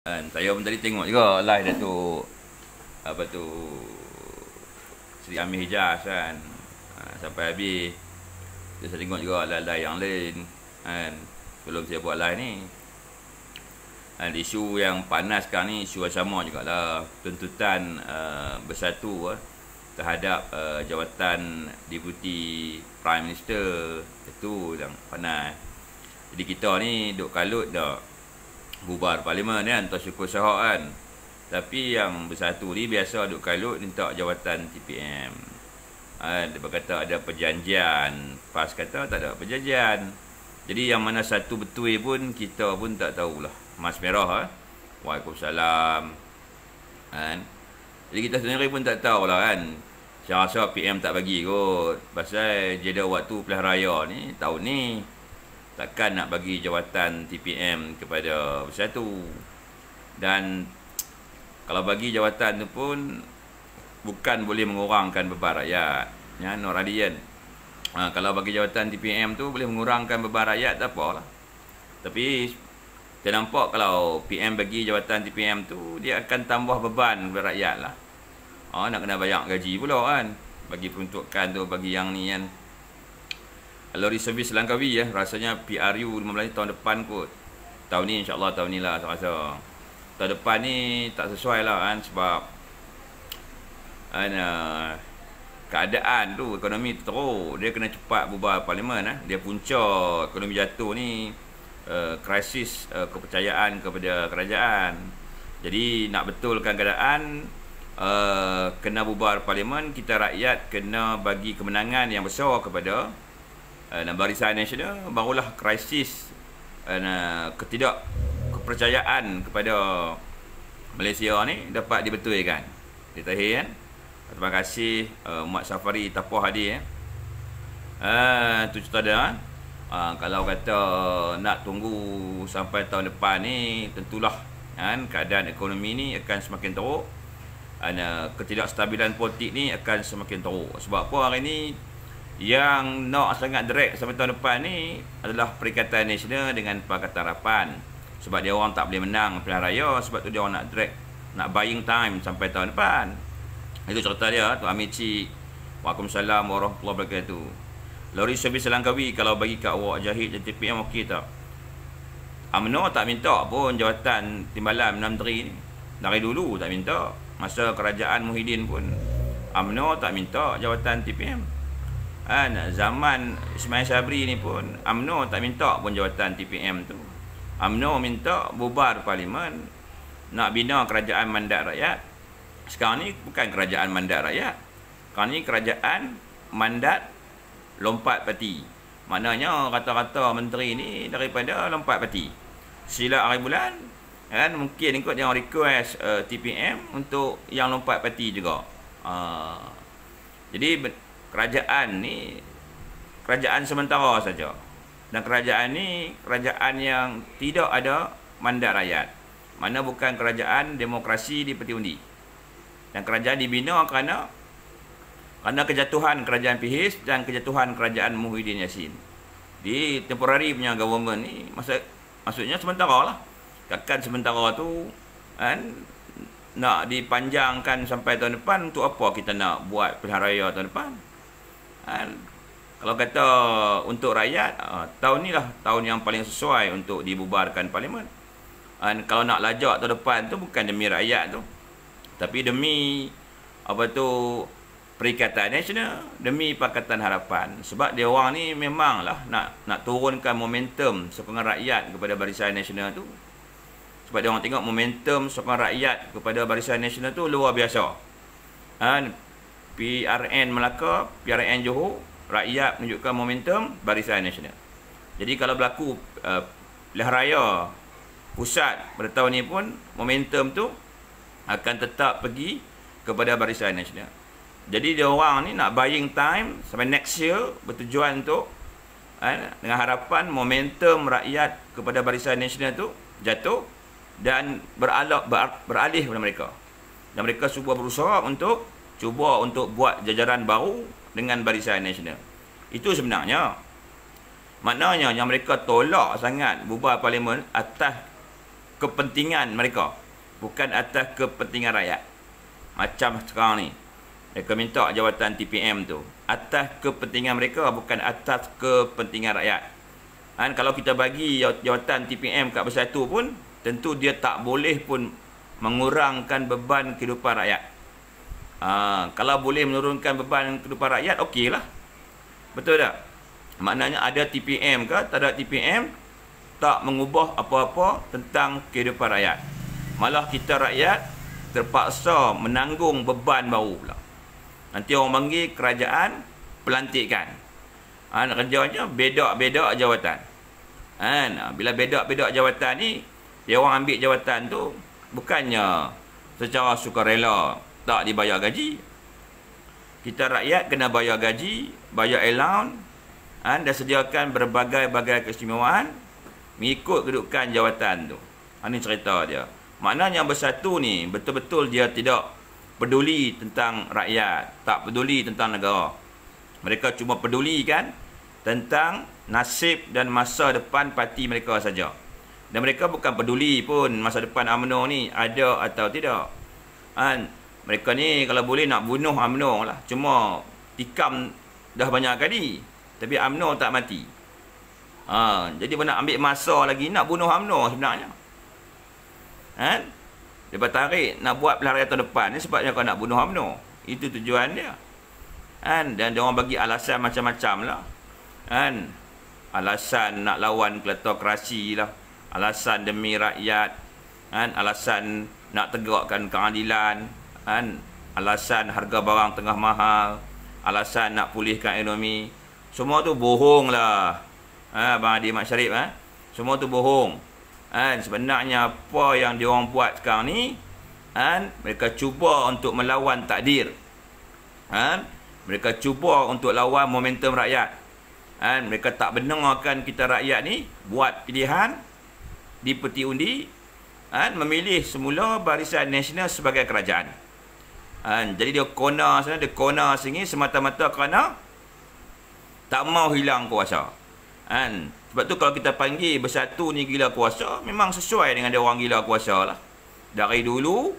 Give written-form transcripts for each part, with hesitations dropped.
Saya pun tadi tengok juga live Datuk apa tu Seri Amir Hijaz kan. Sampai habis. Terus saya tengok juga live-live yang lain kan. Sebelum saya buat live ni. Isu yang panas sekarang ni isu sama jugalah, tuntutan bersatu terhadap jawatan Deputy Prime Minister. Itu yang panas. Jadi kita ni duk kalut dah bubar parlimen kan, tak syukur sahak kan. Tapi yang bersatu ni biasa duk kalut minta jawatan TPM. Dia berkata ada perjanjian, PAS kata tak ada perjanjian. Jadi yang mana satu betul pun kita pun tak tahulah. Mas merah Waalaikumsalam kan. Jadi kita sendiri pun tak tahulah kan. Saya rasa PM tak bagi kot. Pasal jeda waktu pilihan raya ni tahun ni takkan nak bagi jawatan TPM kepada bersatu. Dan kalau bagi jawatan tu pun bukan boleh mengurangkan beban rakyat ya, Nur Radian. Kalau bagi jawatan TPM tu boleh mengurangkan beban rakyat tak apalah. Tapi saya nampak kalau PM bagi jawatan TPM tu dia akan tambah beban kepada rakyat lah. Nak kena bayar gaji pula kan, bagi peruntukan tu, bagi yang ni kan. Lori servis Langkawi rasanya PRU 15 tahun depan kot. Tahun ni insya-Allah, tahun ni lah saya rasa. Tahun depan ni tak sesuai lah kan, sebab keadaan tu ekonomi teruk, dia kena cepat bubar parlimen Dia punca ekonomi jatuh ni krisis kepercayaan kepada kerajaan. Jadi nak betulkan keadaan, kena bubar parlimen, kita rakyat kena bagi kemenangan yang besar kepada Barisan Nasional, barulah krisis ketidak kepercayaan kepada Malaysia ni dapat dibetulkan. Ditahi kan. Terima kasih Mat Safari Tapuh Hadi tu cerita dia kalau kata nak tunggu sampai tahun depan ni, tentulah kan keadaan ekonomi ni akan semakin teruk. Ketidakstabilan politik ni akan semakin teruk. Sebab apa hari ni yang nak sangat direct sampai tahun depan ni adalah Perikatan Nasional dengan Pakatan Harapan. Sebab dia orang tak boleh menang pilihan raya, sebab tu dia orang nak direct, nak buying time sampai tahun depan. Itu cerita dia, Tuan Amir Cik. Waalaikumsalam warahmatullahi wabarakatuh. Lori servis Langkawi kalau bagi kat awak Jahid dan TPM okey tak? UMNO tak minta pun jawatan timbalan menteri ni. Dari dulu tak minta. Masa kerajaan Muhyiddin pun UMNO tak minta jawatan TPM. Zaman Ismail Sabri ni pun UMNO tak minta pun jawatan TPM tu. UMNO minta bubar parlimen, nak bina kerajaan mandat rakyat. Sekarang ni bukan kerajaan mandat rakyat. Sekarang ni kerajaan mandat lompat parti. Maknanya kata-kata menteri ni daripada lompat parti. Sila hari bulan kan, mungkin ikut yang request TPM untuk yang lompat parti juga. Jadi kerajaan ni kerajaan sementara saja. Dan kerajaan ni kerajaan yang tidak ada mandat rakyat. Mana bukan kerajaan demokrasi di peti undi. Dan kerajaan dibina kerana kejatuhan kerajaan PIHIS dan kejatuhan kerajaan Muhyiddin Yassin. Di temporary punya government ni maksudnya sementara lah. Takkan sementara tu kan nak dipanjangkan sampai tahun depan. Untuk apa kita nak buat pilihan raya tahun depan? Kalau kata untuk rakyat, tahun ni lah tahun yang paling sesuai untuk dibubarkan parlimen. Kalau nak lajak tahun depan tu bukan demi rakyat tu, tapi demi Perikatan Nasional, demi Pakatan Harapan. Sebab dia orang ni memanglah nak turunkan momentum sokongan rakyat kepada Barisan Nasional tu. Sebab dia orang tengok momentum sokongan rakyat kepada Barisan Nasional tu luar biasa. PRN Melaka, PRN Johor, rakyat menunjukkan momentum Barisan Nasional. Jadi kalau berlaku pilihan raya pusat pada tahun ni pun, momentum tu akan tetap pergi kepada Barisan Nasional. Jadi dia orang ni nak buying time sampai next year, bertujuan untuk dengan harapan momentum rakyat kepada Barisan Nasional tu jatuh dan beralih kepada mereka. Dan mereka berusaha untuk buat jajaran baru dengan Barisan Nasional. Itu sebenarnya maknanya yang mereka tolak sangat bubar parlimen atas kepentingan mereka, bukan atas kepentingan rakyat. Macam sekarang ni, mereka minta jawatan TPM tu atas kepentingan mereka, bukan atas kepentingan rakyat. Kalau kita bagi jawatan TPM kat Bersatu pun, tentu dia tak boleh pun mengurangkan beban kehidupan rakyat. Kalau boleh menurunkan beban kehidupan rakyat, okeylah. Betul tak? Maknanya ada TPM ke tak ada TPM, tak mengubah apa-apa tentang kehidupan rakyat. Malah kita rakyat terpaksa menanggung beban baru pula. Nanti orang panggil kerajaan pelantikan. Kerjanya bedak-bedak jawatan. Bila bedak-bedak jawatan ni, dia orang ambil jawatan tu bukannya secara sukarela, tak dibayar gaji. Kita rakyat kena bayar gaji, bayar allowance, dan sediakan berbagai-bagai keistimewaan mengikut kedudukan jawatan tu. Ini cerita dia. Maknanya Bersatu ni betul-betul dia tidak peduli tentang rakyat, tak peduli tentang negara. Mereka cuma pedulikan tentang nasib dan masa depan parti mereka saja. Dan mereka bukan peduli pun masa depan UMNO ni ada atau tidak. Mereka ni kalau boleh nak bunuh UMNO lah. Cuma tikam dah banyak kali, tapi UMNO tak mati. Jadi nak ambil masa lagi nak bunuh UMNO sebenarnya. Dia tarik nak buat pelarian tahun depan ni sebabnya kau nak bunuh UMNO. Itu tujuan dia. Dan dia orang bagi alasan macam-macam lah. Alasan nak lawan kleptokrasi lah, alasan demi rakyat, alasan nak tegakkan keadilan, alasan harga barang tengah mahal, alasan nak pulihkan ekonomi. Semua tu bohong lah. Abang Adi Mat Syarif, semua tu bohong. Sebenarnya apa yang diorang buat sekarang ni, mereka cuba untuk melawan takdir. Mereka cuba untuk lawan momentum rakyat. Mereka tak benarkan kita rakyat ni buat pilihan di peti undi, memilih semula Barisan Nasional sebagai kerajaan. Jadi dia kona sana, dia kona sini semata-mata kerana tak mau hilang kuasa. Sebab tu kalau kita panggil Bersatu ni gila kuasa, memang sesuai dengan dia orang gila kuasa lah. Dari dulu,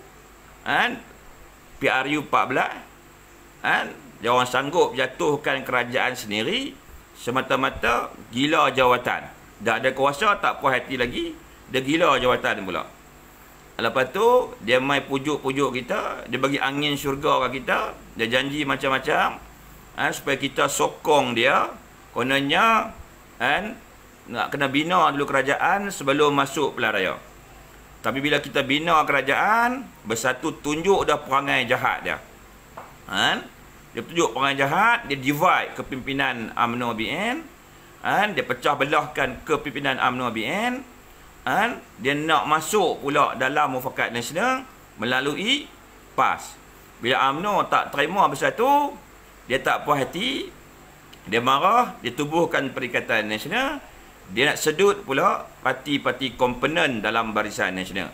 PRU 14, dia orang sanggup jatuhkan kerajaan sendiri semata-mata gila jawatan. Dah ada kuasa, tak puas hati lagi, dia gila jawatan pula. Lepas tu, dia mai pujuk-pujuk kita, dia bagi angin syurga kat kita, dia janji macam-macam, supaya kita sokong dia, kononnya, nak kena bina dulu kerajaan sebelum masuk pilihan raya. Tapi bila kita bina kerajaan, Bersatu tunjuk dah perangai jahat dia. Dia tunjuk perangai jahat, dia divide kepimpinan UMNO BN, dia pecah belahkan kepimpinan UMNO BN, dia nak masuk pula dalam Mufakat Nasional melalui PAS. Bila UMNO tak terima Bersatu, dia tak puas hati, dia marah, dia tubuhkan Perikatan Nasional, dia nak sedut pula parti-parti komponen dalam Barisan Nasional.